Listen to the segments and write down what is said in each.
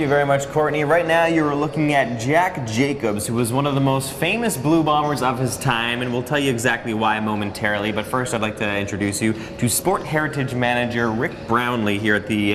you very much, Courtney. Right now you're looking at Jack Jacobs, who was one of the most famous Blue Bombers of his time, and we'll tell you exactly why momentarily. But first I'd like to introduce you to Sport Heritage Manager Rick Brownlee here at the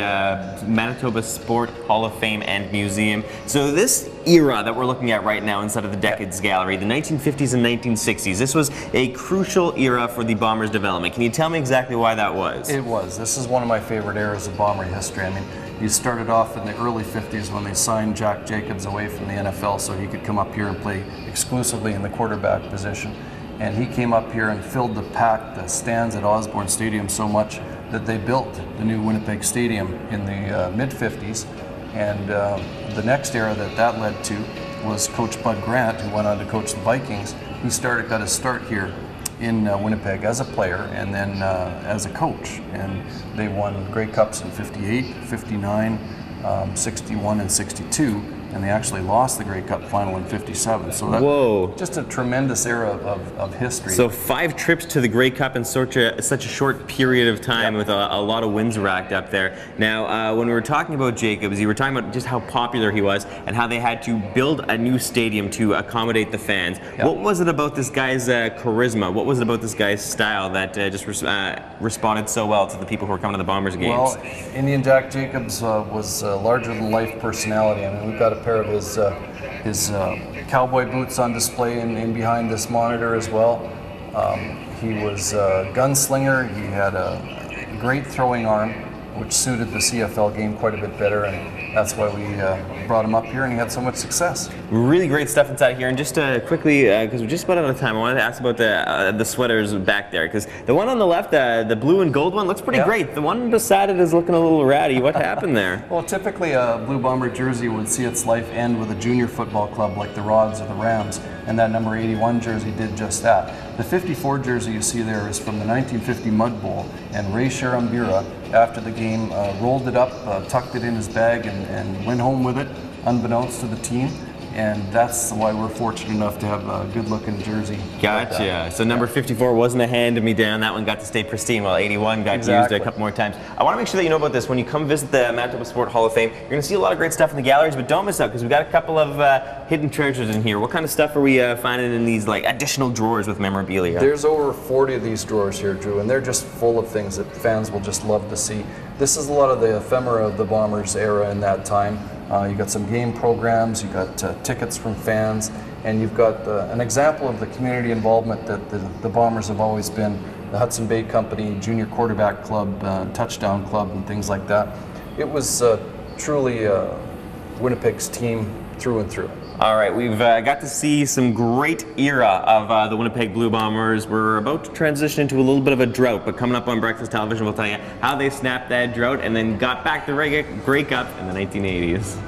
Manitoba Sport Hall of Fame and Museum. So this era that we're looking at right now inside of the Decades Gallery, the 1950s and 1960s, this was a crucial era for the Bombers' development. Can you tell me exactly why that was? It was. This is one of my favorite eras of Bomber history. I mean, you started off in the early 50s when they signed Jack Jacobs away from the NFL so he could come up here and play exclusively in the quarterback position. And he came up here and filled the stands at Osborne Stadium so much that they built the new Winnipeg Stadium in the mid-50s. And the next era that led to was Coach Bud Grant, who went on to coach the Vikings. He got his start here in Winnipeg as a player and then as a coach. And they won Grey Cups in 58, 59, 61, and 62. And they actually lost the Grey Cup final in 57. So that's just a tremendous era of history. So 5 trips to the Grey Cup in such a short period of time, with a lot of wins racked up there. Now, when we were talking about Jacobs, you were talking about just how popular he was and how they had to build a new stadium to accommodate the fans. What was it about this guy's charisma? What was it about this guy's style that just responded so well to the people who were coming to the Bombers games? Well, Indian Jack Jacobs was a larger-than-life personality. I mean, we've got a pair of his cowboy boots on display in behind this monitor as well. He was a gunslinger. He had a great throwing arm, which suited the CFL game quite a bit better, and that's why we brought him up here, and he had so much success. Really great stuff inside here. And just quickly, because we're just about out of time, I wanted to ask about the sweaters back there, because the one on the left, the blue and gold one, looks pretty great. The one beside it is looking a little ratty. What happened there? Well, typically a Blue Bomber jersey would see its life end with a junior football club like the Rods or the Rams, and that number 81 jersey did just that. The 54 jersey you see there is from the 1950 Mud Bowl, and Ray Sharambira, after the game, rolled it up, tucked it in his bag, and went home with it, unbeknownst to the team. And that's why we're fortunate enough to have a good-looking jersey. Gotcha. Like so number 54 wasn't a hand-me-down. That one got to stay pristine, while 81 got used a couple more times. I want to make sure that you know about this. When you come visit the Manitoba Sport Hall of Fame, you're going to see a lot of great stuff in the galleries, but don't miss out, because we've got a couple of hidden treasures in here. What kind of stuff are we finding in these additional drawers with memorabilia? There's over 40 of these drawers here, Drew, and they're just full of things that fans will just love to see. This is a lot of the ephemera of the Bombers era in that time. You got some game programs, you got tickets from fans, and you've got an example of the community involvement that the Bombers have always been. The Hudson Bay Company, Junior Quarterback Club, Touchdown Club, and things like that. It was truly Winnipeg's team through and through. All right, we've got to see some great era of the Winnipeg Blue Bombers. We're about to transition into a little bit of a drought, but coming up on Breakfast Television, we'll tell you how they snapped that drought and then got back the Grey Cup in the 1980s.